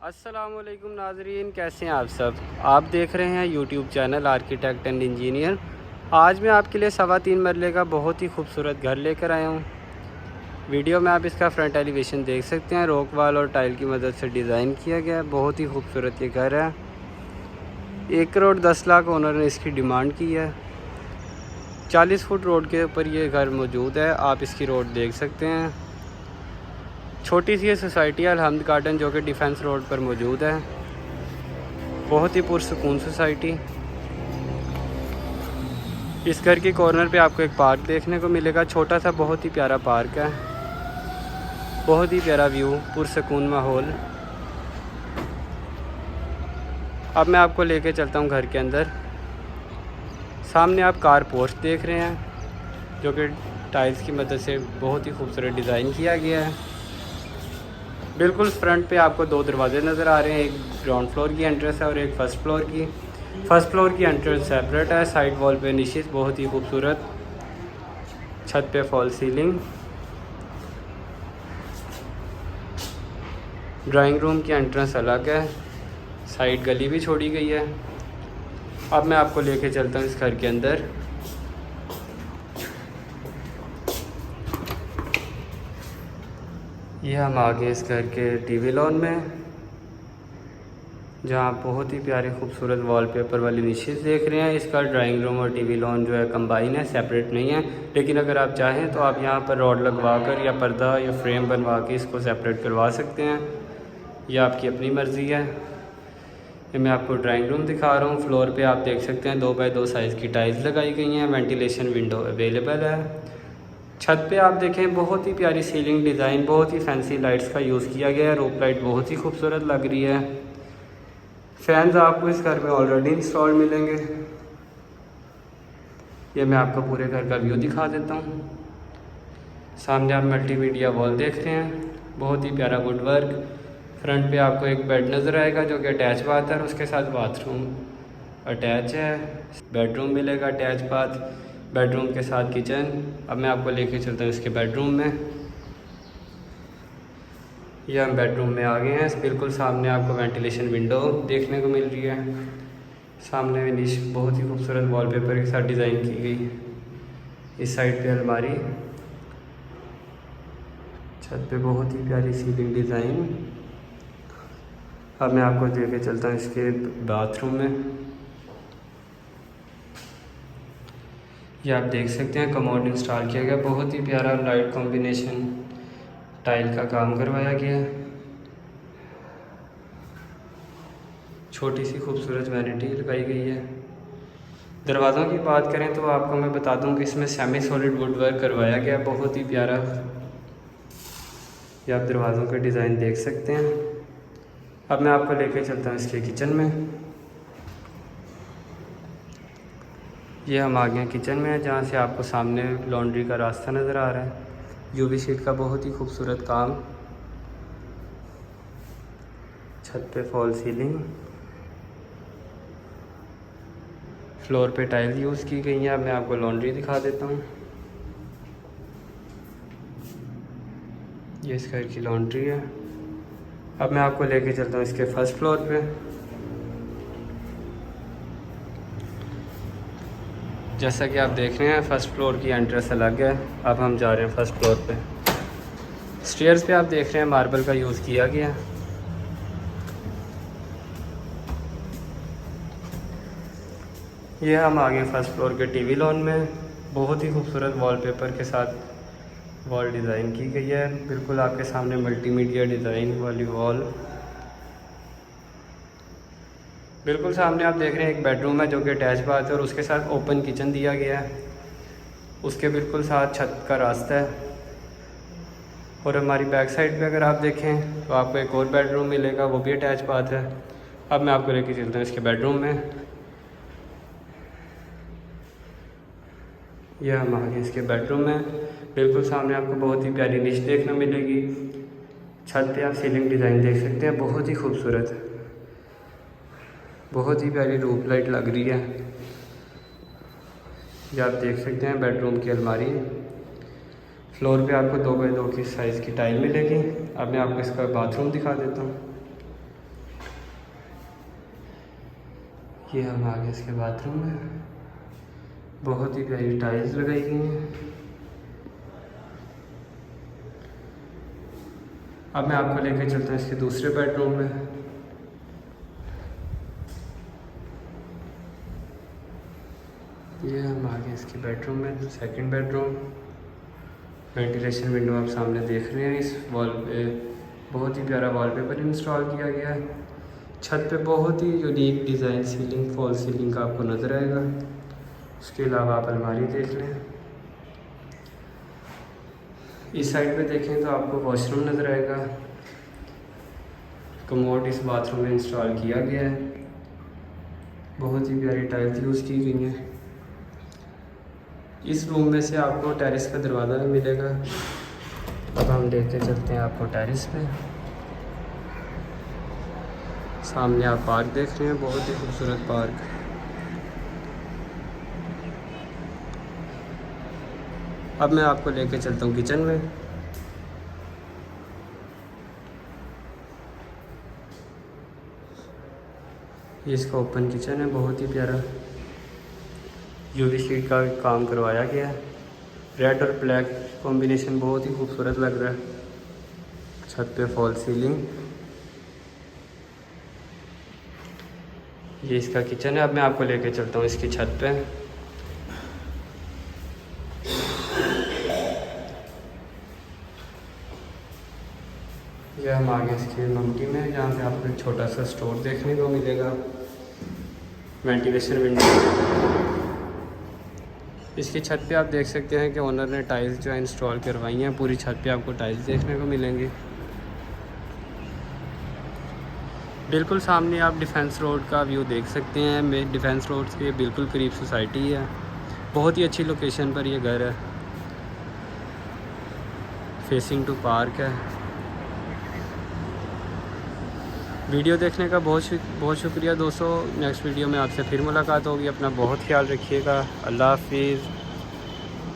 अस्सलामुअलैकुम नाजरीन, कैसे हैं आप सब। आप देख रहे हैं YouTube channel architect and engineer. आज मैं आपके लिए 3.25 मरले का बहुत ही खूबसूरत घर लेकर आया हूं। वीडियो में आप इसका फ्रंट एलिवेशन देख सकते हैं। रॉक वॉल और टाइल की मदद से डिज़ाइन किया गया है। बहुत ही खूबसूरत ये घर है। 1 करोड़ 10 लाख ओनर ने इसकी डिमांड की है। 40 फुट रोड के ऊपर ये घर मौजूद है। आप इसकी रोड देख सकते हैं। छोटी सी ये सोसाइटी है अलहम्द गार्डन, जो कि डिफेंस रोड पर मौजूद है। बहुत ही पुरसकून सोसाइटी। इस घर के कॉर्नर पे आपको एक पार्क देखने को मिलेगा। छोटा सा बहुत ही प्यारा पार्क है। बहुत ही प्यारा व्यू, पुरसकून माहौल। अब मैं आपको लेके चलता हूँ घर के अंदर। सामने आप कार पोर्च देख रहे हैं, जो कि टाइल्स की मदद से बहुत ही खूबसूरत डिज़ाइन किया गया है। बिल्कुल फ्रंट पे आपको 2 दरवाजे नज़र आ रहे हैं। एक ग्राउंड फ्लोर की एंट्रेंस है और एक फ़र्स्ट फ्लोर की। फ़र्स्ट फ्लोर की एंट्रेंस सेपरेट है। साइड वॉल पे निशेज़ बहुत ही खूबसूरत। छत पे फॉल सीलिंग। ड्राइंग रूम की एंट्रेंस अलग है। साइड गली भी छोड़ी गई है। अब मैं आपको लेके चलता हूँ इस घर के अंदर। ये हम आ गए इस घर के टीवी लॉन में, जहाँ आप बहुत ही प्यारे खूबसूरत वॉलपेपर वाली निशेज़ देख रहे हैं। इसका ड्राइंग रूम और टीवी लॉन जो है कंबाइन है, सेपरेट नहीं है। लेकिन अगर आप चाहें तो आप यहाँ पर रॉड लगवा कर या पर्दा या फ्रेम बनवा के इसको सेपरेट करवा सकते हैं। यह आपकी अपनी मर्ज़ी है। ये मैं आपको ड्राइंग रूम दिखा रहा हूँ। फ्लोर पे आप देख सकते हैं 2x2 साइज़ की टाइल्स लगाई गई हैं। वेंटिलेशन विंडो अवेलेबल है। छत पे आप देखें बहुत ही प्यारी सीलिंग डिज़ाइन, बहुत ही फैंसी लाइट्स का यूज़ किया गया है। रूफ लाइट बहुत ही खूबसूरत लग रही है। फैंस आपको इस घर में ऑलरेडी इंस्टॉल मिलेंगे। ये मैं आपको पूरे घर का व्यू दिखा देता हूँ। सामने आप मल्टीमीडिया वॉल देख रहे हैं, बहुत ही प्यारा वुड वर्क। फ्रंट पे आपको एक बेड नज़र आएगा जो कि अटैच बाथ है और उसके साथ बाथरूम अटैच है। बेडरूम मिलेगा अटैच बाथ, बेडरूम के साथ किचन। अब मैं आपको लेके चलता हूँ इसके बेडरूम में। ये हम बेडरूम में आ गए हैं। बिल्कुल सामने आपको वेंटिलेशन विंडो देखने को मिल रही है। सामने में निश बहुत ही खूबसूरत वॉलपेपर के साथ डिज़ाइन की गई। इस साइड पे अलमारी, छत पे बहुत ही प्यारी सीलिंग डिज़ाइन। अब मैं आपको लेके चलता हूँ इसके बाथरूम में। ये आप देख सकते हैं कमोड इंस्टॉल किया गया। बहुत ही प्यारा लाइट कॉम्बिनेशन टाइल का काम करवाया गया है। छोटी सी खूबसूरत वैनिटी लगाई गई है। दरवाज़ों की बात करें तो आपको मैं बता दूं कि इसमें सेमी सॉलिड वुड वर्क करवाया गया, बहुत ही प्यारा। ये आप दरवाज़ों का डिज़ाइन देख सकते हैं। अब मैं आपको लेके चलता हूँ इसके किचन में। ये हम आ गए हैं किचन में, जहाँ से आपको सामने लॉन्ड्री का रास्ता नज़र आ रहा है। यूवी शीट का बहुत ही खूबसूरत काम। छत पे फॉल सीलिंग। फ्लोर पे टाइल यूज़ की गई है। अब मैं आपको लॉन्ड्री दिखा देता हूँ। ये इस घर की लॉन्ड्री है। अब मैं आपको लेके चलता हूँ इसके फर्स्ट फ्लोर पे। जैसा कि आप देख रहे हैं फर्स्ट फ्लोर की एंट्रेंस अलग है। अब हम जा रहे हैं फर्स्ट फ्लोर पे। स्टेयर्स पे आप देख रहे हैं मार्बल का यूज़ किया गया। ये हम आ गए फर्स्ट फ्लोर के टीवी लॉन में। बहुत ही खूबसूरत वॉलपेपर के साथ वॉल डिज़ाइन की गई है। बिल्कुल आपके सामने मल्टीमीडिया डिज़ाइन वाली वॉल। बिल्कुल सामने आप देख रहे हैं एक बेडरूम है जो कि अटैच बाथ है और उसके साथ ओपन किचन दिया गया है। उसके बिल्कुल साथ छत का रास्ता है। और हमारी बैक साइड पे अगर आप देखें तो आपको एक और बेडरूम मिलेगा, वो भी अटैच बाथ है। अब मैं आपको लेके चलता हूँ इसके बेडरूम में। यह हम आ गए इसके बेडरूम में। बिल्कुल सामने आपको बहुत ही प्यारी निश देखने मिलेगी। छत पे आप सीलिंग डिज़ाइन देख सकते हैं, बहुत ही खूबसूरत, बहुत ही प्यारी रूफ लाइट लग रही है। ये आप देख सकते हैं बेडरूम की अलमारी। फ्लोर पे आपको 2x2 की साइज़ की टाइल मिलेगी। अब मैं आपको इसका बाथरूम दिखा देता हूँ। ये हम आगे इसके बाथरूम में, बहुत ही प्यारी टाइल्स लगाई गई हैं। अब मैं आपको लेकर चलता हूँ इसके दूसरे बेडरूम में। ये हम आगे इसके बेडरूम में, सेकंड बेडरूम। वेंटिलेशन विंडो आप सामने देख रहे हैं। इस वॉल पे बहुत ही प्यारा वॉलपेपर इंस्टॉल किया गया है। छत पे बहुत ही unique design ceiling, fall ceiling का आपको नज़र आएगा। उसके अलावा आप अलमारी देख लें। इस साइड पे देखें तो आपको वॉशरूम नज़र आएगा। कमोड इस बाथरूम में इंस्टॉल किया गया है। बहुत ही प्यारी टाइल्स यूज़ की गई हैं। इस रूम में से आपको टेरेस का दरवाज़ा भी मिलेगा। अब हम लेके चलते हैं आपको टेरेस पे। सामने आप पार्क देख रहे हैं, बहुत ही खूबसूरत पार्क। अब मैं आपको लेके चलता हूँ किचन में। ये इसका ओपन किचन है, बहुत ही प्यारा। यूवी शीट का काम करवाया गया है। रेड और ब्लैक कॉम्बिनेशन बहुत ही खूबसूरत लग रहा है। छत पे फॉल सीलिंग। ये इसका किचन है। अब मैं आपको लेके चलता हूँ इसकी छत पे। ये हम आगे इसकी मम्टी में, जहाँ पे आपको एक छोटा सा स्टोर देखने को मिलेगा। Ventilation window. इसकी छत पे आप देख सकते हैं कि ओनर ने टाइल्स जो है इंस्टॉल करवाई हैं। पूरी छत पे आपको टाइल्स देखने को मिलेंगी। बिल्कुल सामने आप डिफेंस रोड का व्यू देख सकते हैं। डिफेंस रोड के बिल्कुल करीब सोसाइटी है। बहुत ही अच्छी लोकेशन पर ये घर है। फेसिंग टू पार्क है। वीडियो देखने का बहुत शुक्रिया दोस्तों। नेक्स्ट वीडियो में आपसे फिर मुलाकात होगी। अपना बहुत ख्याल रखिएगा। अल्लाह हाफिज़।